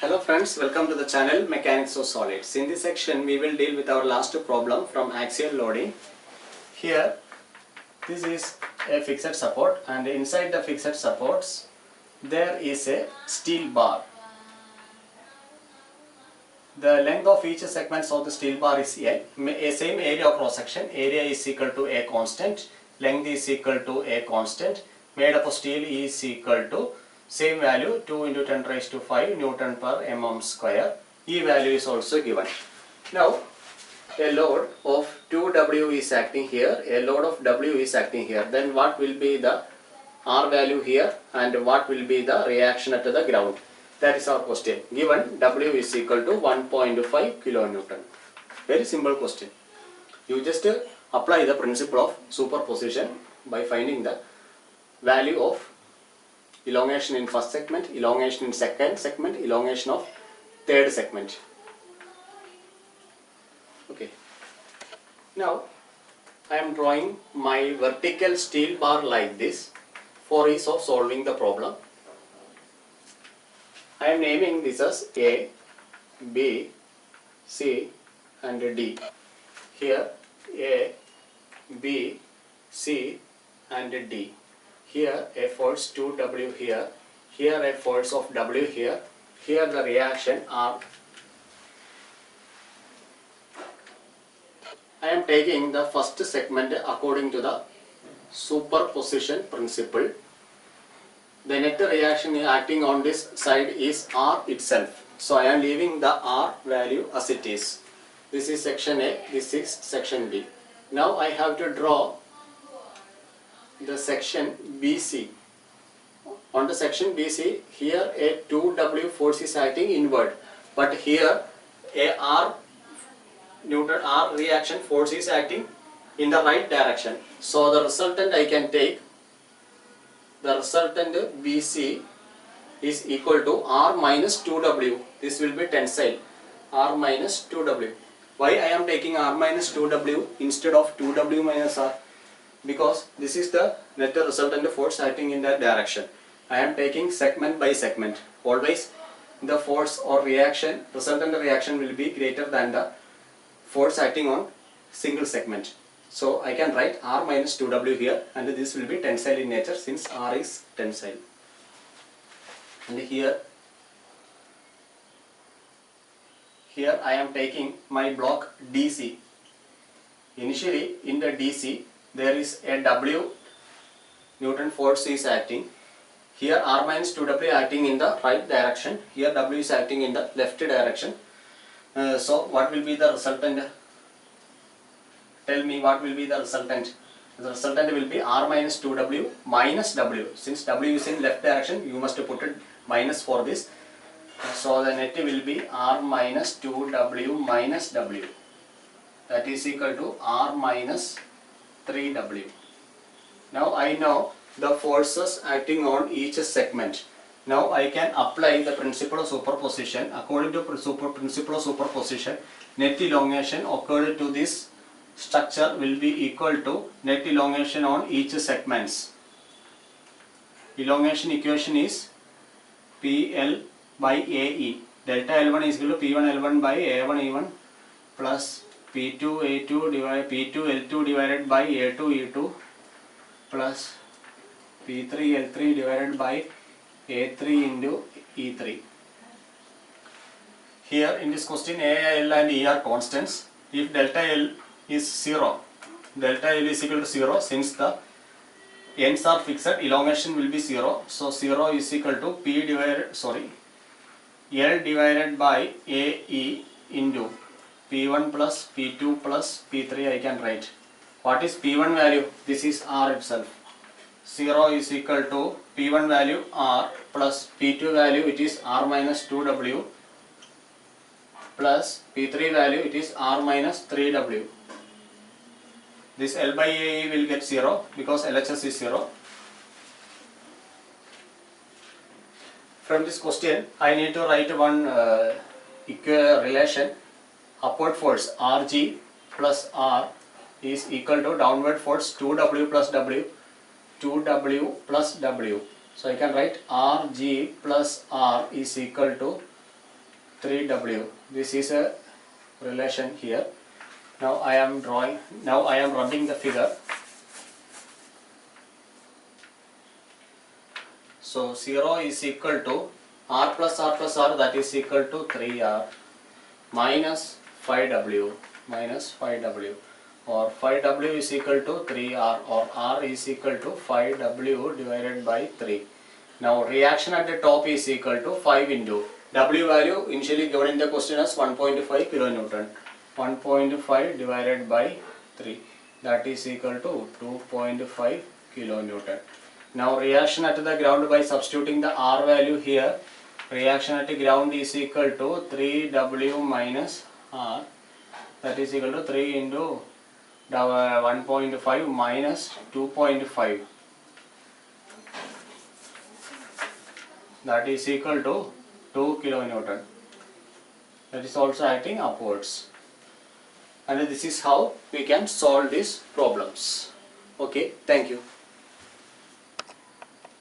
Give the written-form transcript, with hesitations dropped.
Hello friends, welcome to the channel Mechanics of Solids. In this section we will deal with our last problem from axial loading. Here this is a fixed support and inside the fixed supports there is a steel bar. The length of each segments of the steel bar is L. A same area of cross section. Area is equal to a constant. Length is equal to a constant. Made up of steel is equal to same value 2 into 10 raised to 5 Newton per mm square. E value is also given. Now a load of 2W is acting here. A load of W is acting here. Then what will be the R value here and what will be the reaction at the ground? That is our question. Given W is equal to 1.5 kilonewton. Very simple question. You just apply the principle of superposition by finding the value of elongation in first segment, elongation in second segment, elongation of third segment. Okay. Now I am drawing my vertical steel bar like this for ease of solving the problem. I am naming this as A, B, C and D. Here A, B, C and D. Here a force 2W here. Here a force of W here. Here the reaction R. I am taking the first segment according to the superposition principle. The net reaction acting on this side is R itself. So I am leaving the R value as it is. This is section A, this is section B. Now I have to draw the section BC. On the section BC, here a 2W force is acting inward. But here a R Newton R reaction force is acting in the right direction. So the resultant I can take, the resultant BC is equal to R minus 2W. This will be tensile. R minus 2W. Why I am taking R minus 2W instead of 2W minus R? Because this is the net resultant force acting in that direction. I am taking segment by segment. Always the force or reaction, resultant reaction will be greater than the force acting on single segment. So I can write R minus 2W here and this will be tensile in nature since R is tensile. And here I am taking my block DC. Initially in the DC there is a W Newton force is acting. Here R minus 2W acting in the right direction. Here W is acting in the left direction. So what will be the resultant? Tell me what will be the resultant. The resultant will be R minus 2W minus W. Since W is in left direction, you must put it minus for this. So the net will be R minus 2W minus W. That is equal to R minus 3W. Now I know the forces acting on each segment. Now I can apply the principle of superposition. According to principle of superposition, net elongation occurred to this structure will be equal to net elongation on each segments. Elongation equation is PL by AE. Delta L1 is equal to P1 L1 by A1 E1 plus P2 A2 divided P2 L2 divided by A2 E2 plus P3 L3 divided by A3 into E3. Here in this question A, L and E are constants. If delta L is 0, delta L is equal to 0 since the ends are fixed, elongation will be 0. So 0 is equal to L divided by AE into P1 plus P2 plus P3 I can write. What is P1 value? This is R itself. 0 is equal to P1 value R plus P2 value it is R minus 2W plus P3 value it is R minus 3W. This L by AE will get 0 because LHS is 0. From this question I need to write one relation. Upward force RG plus R is equal to downward force 2W plus W. 2W plus W. So I can write Rg plus R is equal to 3W. This is a relation here. Now I am running the figure. So 0 is equal to R plus R plus R, that is equal to 3R minus 5W or 5W is equal to 3R or R is equal to 5W divided by 3. Now reaction at the top is equal to 5 into W value initially given in the question as 1.5 kilonewton. 1.5 divided by 3, that is equal to 2.5 kilonewton. Now reaction at the ground, by substituting the R value here, reaction at the ground is equal to 3W minus R, that is equal to 3 into 1.5 minus 2.5, that is equal to 2 kilonewton. That is also acting upwards. And this is how we can solve these problems. Okay, thank you.